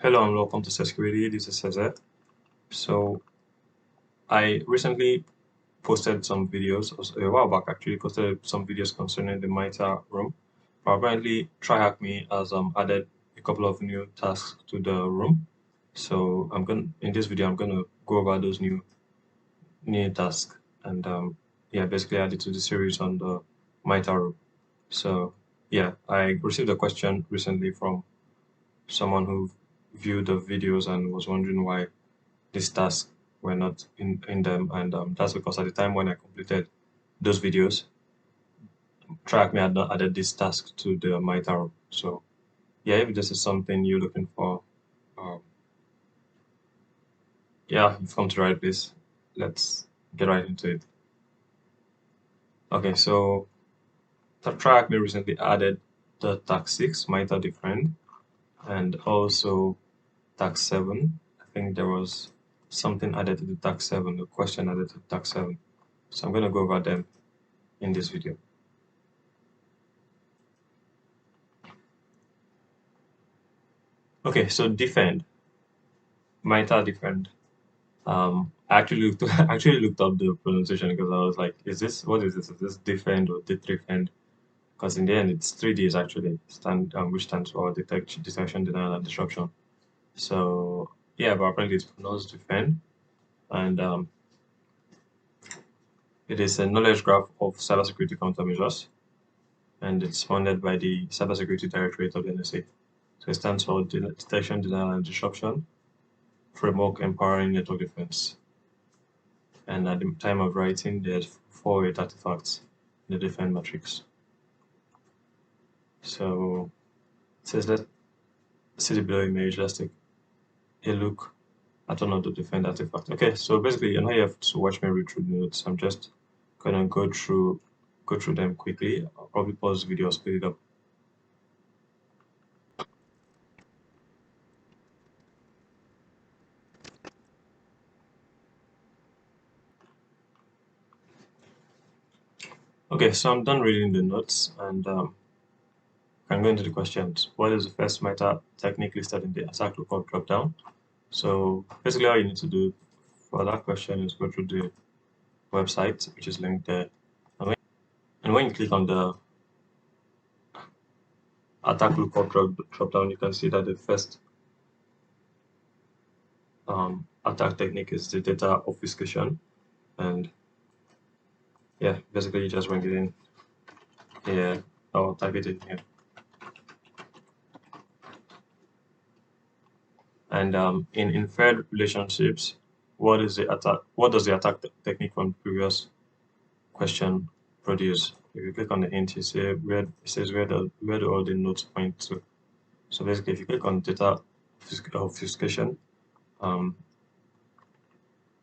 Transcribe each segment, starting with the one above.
Hello and welcome to Security. This is Cesar. So I recently posted some videos, a while back actually, posted some videos concerning the MITRE room. But apparently TryHackMe has added a couple of new tasks to the room. So in this video I'm gonna go over those new tasks and basically add it to the series on the MITRE room. So yeah, I received a question recently from someone who viewed the videos and was wondering why these tasks were not in them, and that's because at the time when I completed those videos, TryHackMe had not added this task to the MITRE. So yeah, if this is something you're looking for, yeah, you've come to the right place. Let's get right into it. Okay, so TryHackMe recently added the Task 6 MITRE D3FEND and also Task 7. I think there was something added to the Task 7, a question added to Task 7. So I'm going to go over them in this video. Okay, so defend, MITRE D3FEND. I actually looked up the pronunciation because I was like, what is this? Is this defend or D3FEND? Because in the end, it's 3 Ds actually, which stands for detection, denial, and disruption. So yeah, but apparently it's pronounced defend, and it is a knowledge graph of cybersecurity countermeasures, and it's funded by the Cybersecurity Directorate of the NSA. So it stands for Detection, Denial, and Disruption Framework Empowering Network Defense. And at the time of writing, there's 4 artifacts in the defend matrix. So it says, let's see the below image. Let's take a look at one of the defend artifacts. Okay, so basically you have to watch me read through the notes. I'm just gonna go through them quickly. I'll probably pause the video, speed it up. Okay, so I'm done reading the notes and I'm going to the questions. What is the first MITRE technique listed in the attack lookup dropdown? So basically all you need to do for that question is go through the website, which is linked there. And when you click on the attack lookup dropdown, you can see that the first attack technique is the data obfuscation. And yeah, basically you just bring it in here or type it in here. And in inferred relationships, what does the attack technique from the previous question produce? If you click on the hint, it says where do all the nodes point to. So basically, if you click on data obfuscation, you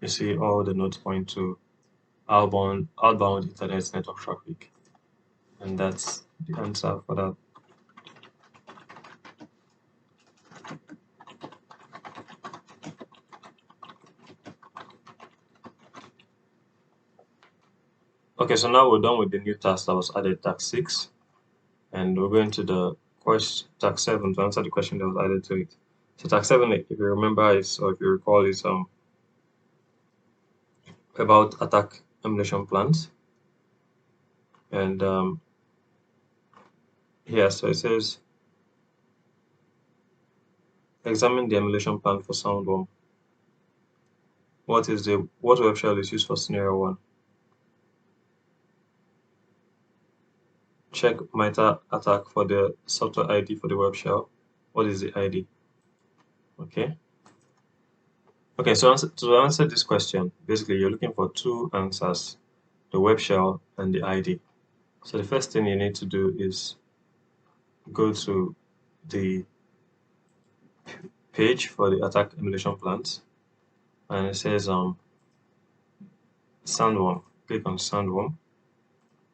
see all the nodes point to outbound internet network traffic, and that's the answer for that. Okay, so now we're done with the new task that was added, task 6, and we're going to the task 7 to answer the question that was added to it. So task 7, if you remember, or if you recall, is about attack emulation plans. And here, so it says, examine the emulation plan for soundworm. What web shell is used for scenario 1? Check MITRE attack for the software ID for the web shell. What is the ID? Okay. Okay, so to answer this question, basically you're looking for 2 answers, the web shell and the ID. So the first thing you need to do is go to the page for the attack emulation plans, and it says soundworm. Click on soundworm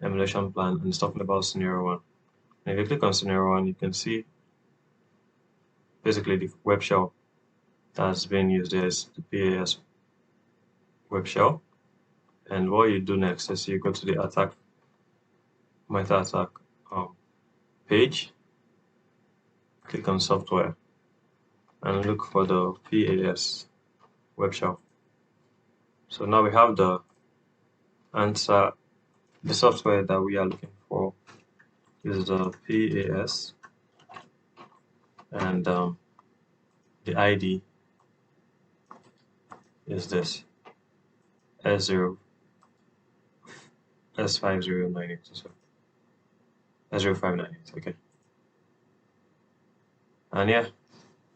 emulation plan, and it's talking about scenario 1. And if you click on scenario 1, you can see basically the web shell that's being used there is the PAS web shell. And what you do next is you go to the MITRE attack page, click on software, and look for the PAS web shell. So now we have the answer. The software that we are looking for is the PAS, and the ID is this S0 S5098. So S0598. Okay. And yeah,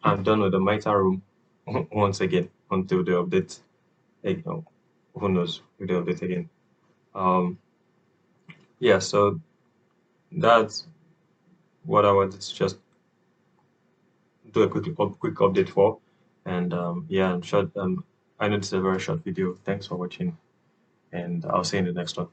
I'm done with the MITRE room once again until the update. Who knows if they update again. Yeah, so that's what I wanted to just do a quick update for. And yeah, short. I know this is a very short video. Thanks for watching, and I'll see you in the next one.